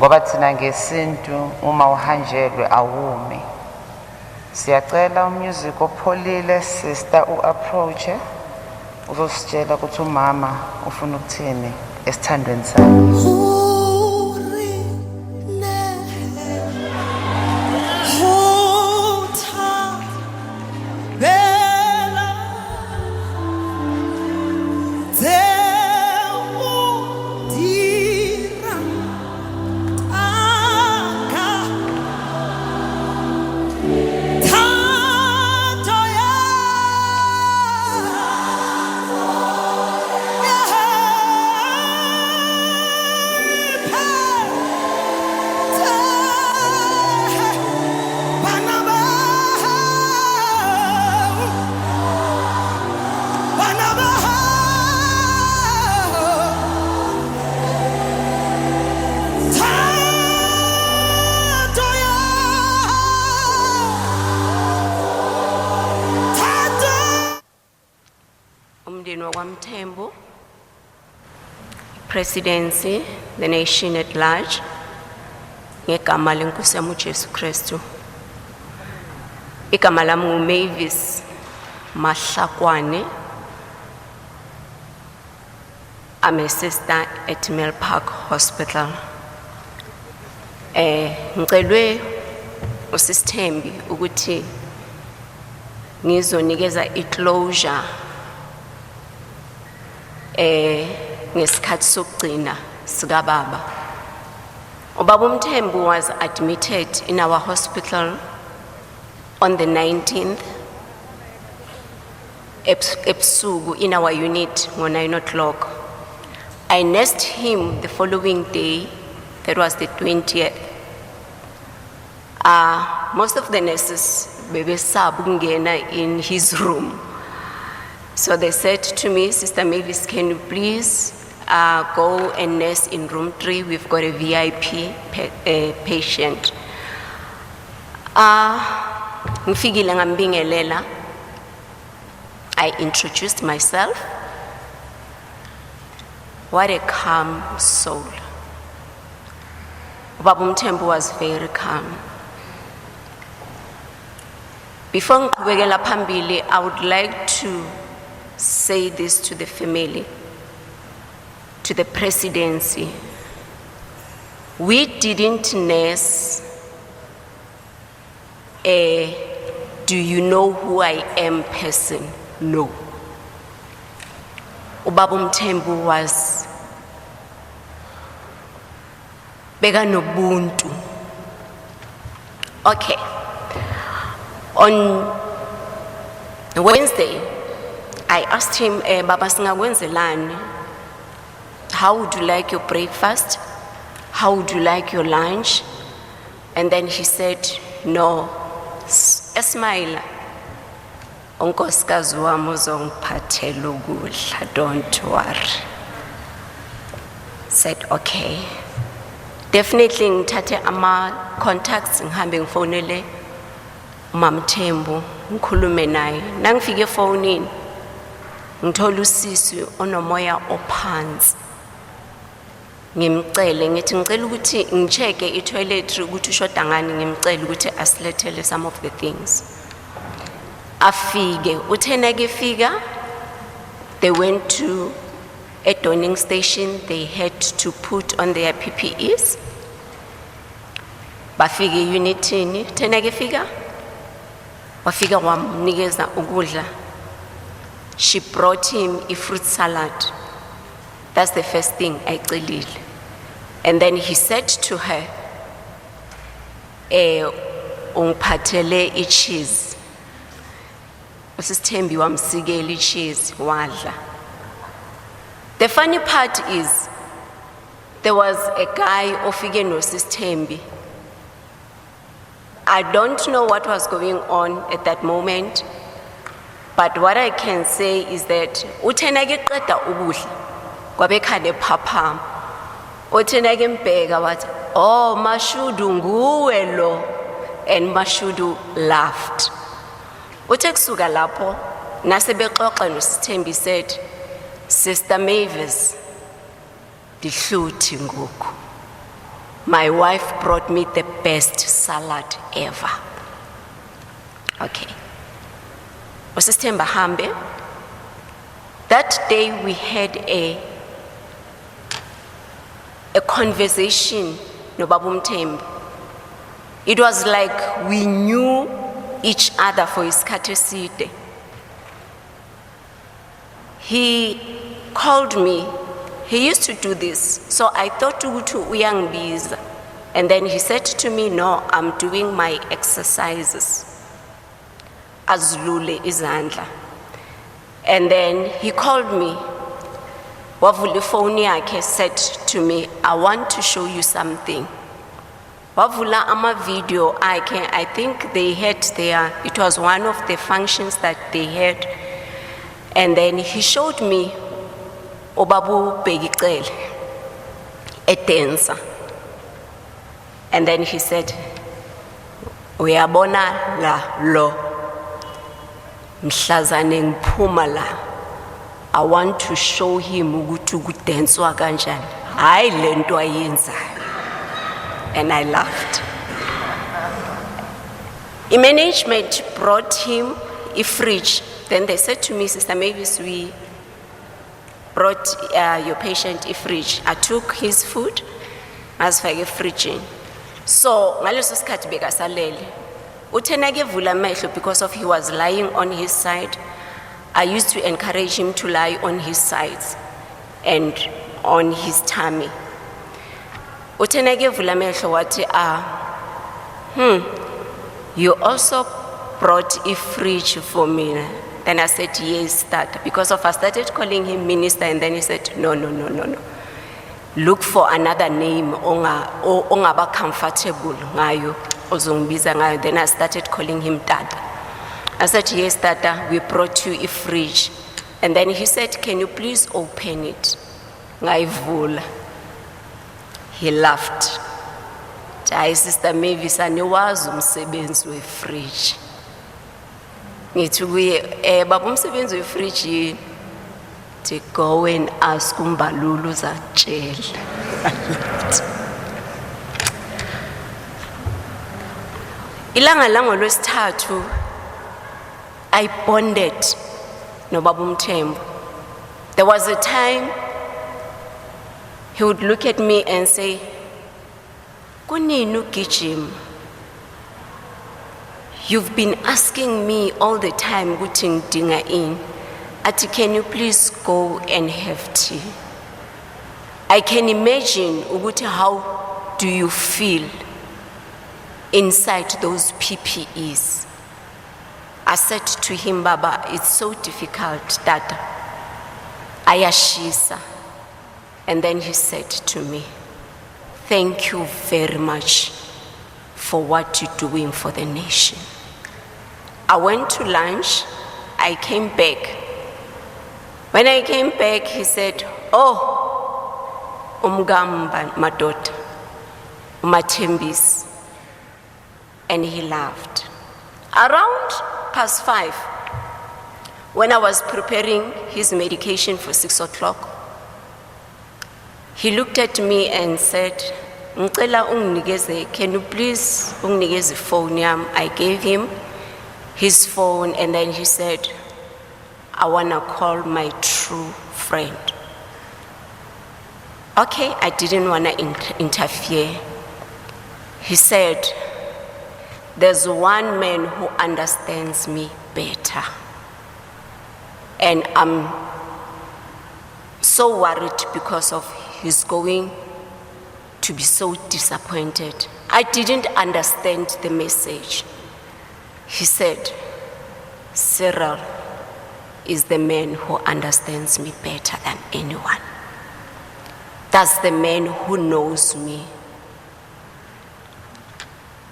ngoba thina ngesintu uma uhanjelwe awumi. Siyacela umusic opholile sister u-approach uzositshela ukuthi umama ufuna ukuthini esithandweni sakhe. Mthembu, Presidency, the nation at large, ngegama lenkosi yami uJesu Kristu. Igama lami Mavis Mahlakoane. I'm a sister at Mel Park Hospital. Ngicelwe uSisi Thembi ukuthi ngizonikeza iclosure ngesikhathi sokugcina sika baba. Ubaba Mthembu was admitted in our hospital on the 19th ebusuku in our unit ngo 9 o'clock. I nursed him the following day, that was the 20th. Most of the nurses bebesaba ukungena in his room. So they said to me, Sister Mavis, can you please go and nurse in room 3? We've got a VIP patient. Ngifikile ngambingelela. I introduced myself. What a calm soul. Ubaba Mthembu was very calm. Before ngiqhubekela phambili, I would like to say this to the family, to the presidency. We didn't nurse a do you know who I am person, no. Ubaba Mthembu was bega nobuntu. Okay. On Wednesday, I asked him, Baba singakwenzelani? How would you like your breakfast? How would you like your lunch? And then he said, no, smile. Unkosikazi wami uzongiphathela ukudla, don't worry. Said, okay. Definitely ngithathe ama contacts ngihambe ngifonele uMama Mthembu ngikhulume naye. Nangifike efonini ngithola usisi onomoya ophansi. Ngimcele ngithi ngicela ukuthi ngicheke itoiletry ukuthi ushoda ngani, ngimcela ukuthi asilethele some of the things. Afike uthena ke fika, they went to a donning station. They had to put on their PPEs. Bafike unitini, thena ke fika wafika wamnikeza ukudla. She brought him a fruit salad. That's the first thing I celile. And then he said to her, ungiphathele i-cheese. Usisi Thembi wamsikela i-cheese wadla. The funny part is, there was a guy ofike noSisi Thembi. I don't know what was going on at that moment, but what I can say is that uthena ke qeda ukudla kwabekhane phaphama. Uthena ke mbheka wathi, "Oh, Mashudu nguwe lo." And Mashudu laughed. Uthe kusuka lapho nasebexoxa noSisi Thembi said, "Sister Mavis, dihluthi ngoku." my wife brought me the best salad ever. Okay. Usisithemba hambe. That day we had a conversation no Babu Mthembu. It was like we knew each other for his courtesy. He called me. He used to do this. So I thought to uyangibiza. And then he said to me, no, I'm doing my exercises. Azlule izandla. And then he called me. Wavula phone yakhe said to me, I want to show you something. Wavula ama video I think they had there, it was one of the functions that they had. And then he showed me Obabu Begicel, a dancer. And then he said, Uyabona la lo mhlazane Mpumalanga. I want to show him ukuthi kudenswa kanjani. Hayi lento ayenzayo. And I laughed. The management brought him a fridge. Then they said to me, Sister Mavis, we brought your patient a fridge. I took his food, as for a fridge. So, ngaleso sikhathi bekasalele. Uthe vula amehlo because of he was lying on his side. I used to encourage him to lie on his sides and on his tummy. Uthe vula amehlo wathi you also brought a fridge for me. Then I said, yes, that. Because of I started calling him minister, and then he said, no. Look for another name, ongaba comfortable ngayo, ozongibiza ngayo. Then I started calling him Tata. I said, yes, Tata, we brought you a fridge. And then he said, can you please open it? Ngayivula. He laughed. Hayi Sister Mavis, aniwazi umsebenzi we-fridge. Ngithi kuye, baba umsebenzi we-fridge yini? To go and ask uMbalulu uzatshela. Ilanga langolwesithathu I bonded no Baba Mthembu. There was a time he would look at me and say, Kunini ugijima? You've been asking me all the time ukuthi ngidinga ini. Ati, can you please go and have tea? I can imagine ukuthi how do you feel inside those PPEs. I said to him, Baba, it's so difficult that ayashisa. And then he said to me, thank you very much for what you're doing for the nation. I went to lunch, I came back. When I came back, he said, oh, umgamba madota, umathembisi. And he laughed. Around 5:30, when I was preparing his medication for 6 o'clock, he looked at me and said, Ngicela unginikeze, can you please unginikeze phone yami? I gave him his phone, and then he said, I want to call my true friend. Okay, I didn't want to interfere. He said, there's one man who understands me better. And I'm so worried because of he's going to be so disappointed. I didn't understand the message. He said, Cyril is the man who understands me better than anyone. That's the man who knows me.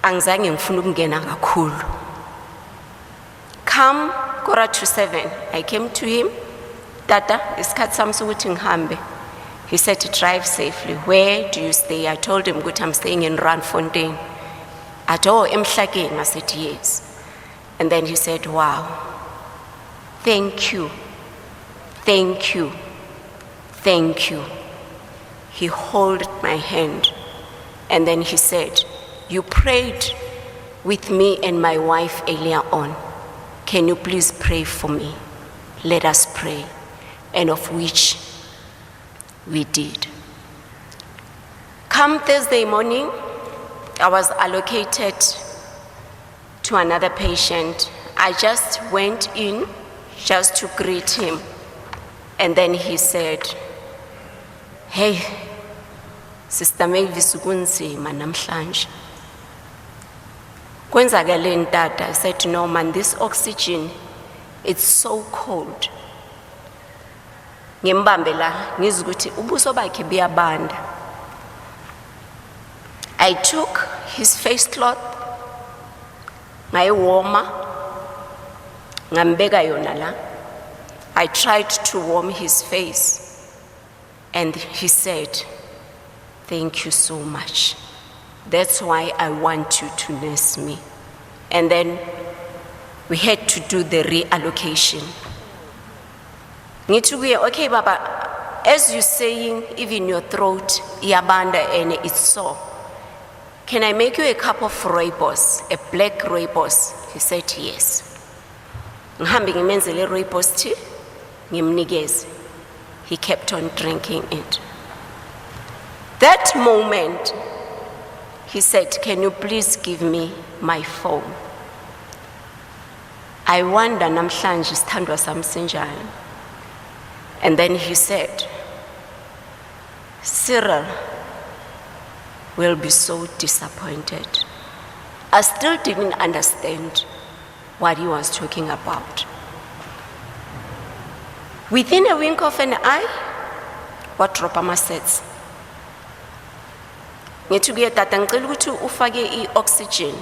Angizange ngifuna ukungena kakhulu. Come 6:45, I came to him. Tata, isikhathi sami sokuthi ngihambe. He said to drive safely. Where do you stay? I told him, good, I'm staying in Randfontein. At all, Emalahleni? I said, yes. And then he said, wow, thank you, thank you, thank you. He held my hand And then he said, "You prayed with me and my wife earlier on. Can you please pray for me? Let us pray." And of which we did. Come Thursday morning, I was allocated to another patient. I just went in just to greet him. And then he said, "Hey, Sister Mavis, kunzima namhlanje." Kwenzakale ntata. I said, "No man, this oxygen, it's so cold." Ngimbambe la ngizwa ukuthi ubuso bakhe buyabanda. I took his face cloth, ngayiwoma, ngambeka yona la. I tried to warm his face, and he said, "Thank you so much. That's why I want you to nurse me." And then we had to do the reallocation. Ngithukuye, "Okay, Baba, as you're saying, even your throat, iyabanda and it's sore. Can I make you a cup of rooibos, a black rooibos?" He said, "Yes." Ngihambe ngimenzele rooibos tea, ngimnikeze. He kept on drinking it. That moment, he said, "Can you please give me my phone?" I wonder namhlanje sithandwa sami sinjani. And then he said, "Cyril will be so disappointed." I still didn't understand what he was talking about. Within a wink of an eye, what Ropama says, "Ngithukuye tata ngicela ukuthi ufake i-oxygen."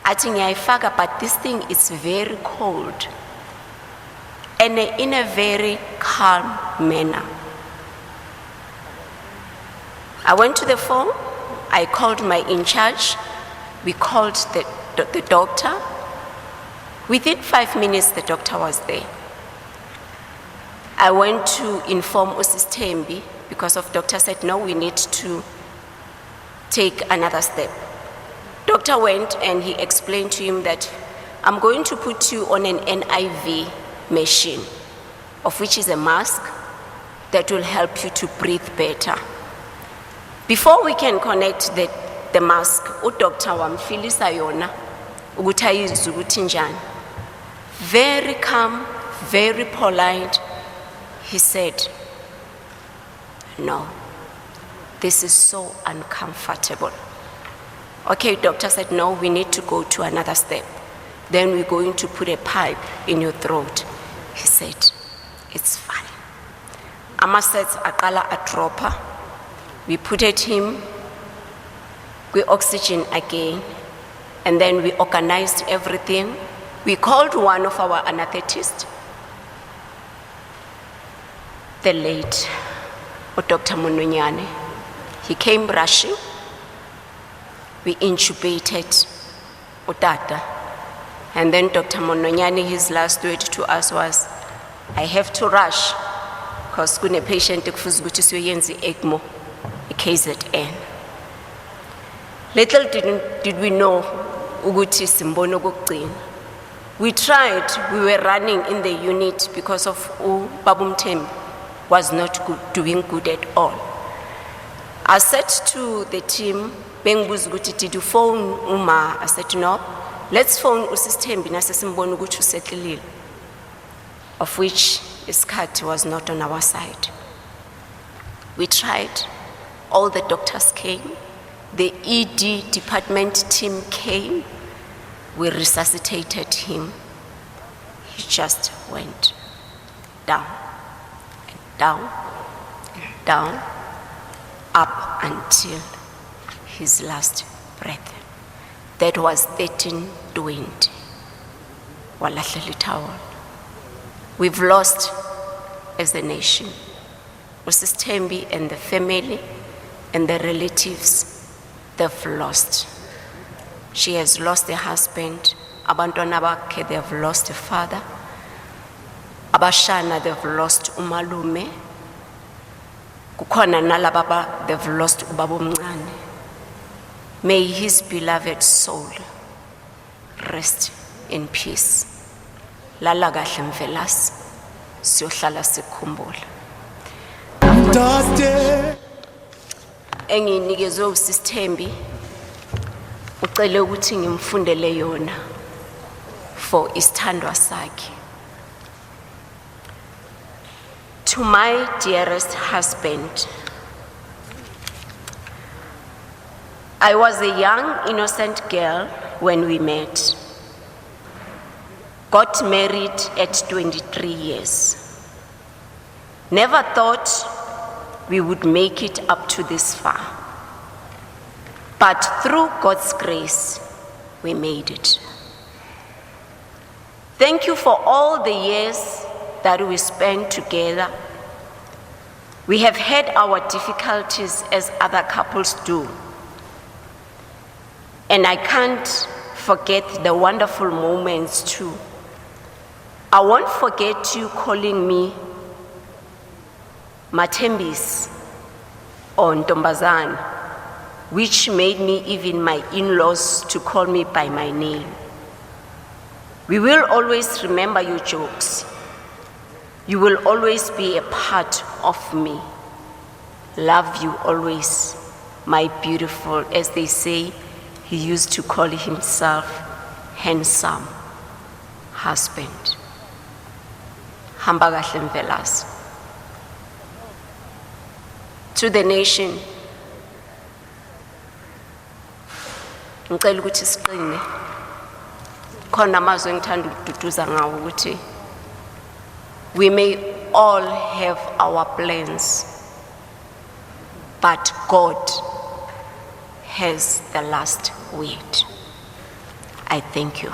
Athi ngiyayifaka, but this thing is very cold. And in a very calm manner. I went to the phone, I called my in-charge, we called the doctor. Within 5 minutes, the doctor was there. I went to inform Thembi because of doctor said, "No, we need to take another step." Doctor went and he explained to him that, "I'm going to put you on an NIV machine, of which is a mask that will help you to breathe better." Before we can connect the mask, udoctor wamfilisa yona ukuthi ayizwe ukuthi njani. Very calm, very polite, he said, "No, this is so uncomfortable." Okay, doctor said, "No, we need to go to another step. Then we're going to put a pipe in your throat." He said, "It's fine." Amasets aqala adropper. We put him with oxygen again, and then we organized everything. We called one of our anesthetists, the late Dr. Munonyane. He came rushing. We intubated Utata. And then Dr. Munonyane, his last word to us was, "I have to rush because kune patient ekufuze ukuthi siyoyenza i-ECMO, i-KZN." Little did we know ukuthi simbona okugcina. We tried, we were running in the unit because of Babu Thembi was not doing good at all. I said to the team, "Bengibuza ukuthi did you phone Uma?" I said, "No, let's phone Thembi nase simbona ukuthi usetlile." Of which isikhathi was not on our side. We tried, all the doctors came, the ED department team came, we resuscitated him. He just went down and down and down, up until his last breath. That was 13:20. Walahla litawol. We've lost as a nation. Thembi and the family and the relatives, they've lost. She has lost a husband. Abantwana bakhe, they've lost a father. Abashana, they've lost umalume. Kukhona nalababa, they've lost ubaba omncane. May his beloved soul rest in peace. Lala kahle Mvelasi, siyohlala sikhumbula. Enginikezwe uSisi Thembi, ucele ukuthi ngimfundele yona for isithandwa sakhe. To my dearest husband, I was a young, innocent girl when we met. Got married at 23 years. Never thought we would make it up to this far. But through God's grace, we made it. Thank you for all the years that we spent together. We have had our difficulties as other couples do. And I can't forget the wonderful moments too. I won't forget you calling me Matembis or Ntombazana, which made me even my in-laws to call me by my name. We will always remember your jokes. You will always be a part of me. Love you always, my beautiful, as they say, he used to call himself handsome husband. Hamba kahle Mvelasi. To the nation, ngicela ukuthi siqine. Khona amazwi engithanda ukududuza ngawo ukuthi we may all have our plans, but God has the last word. I thank you.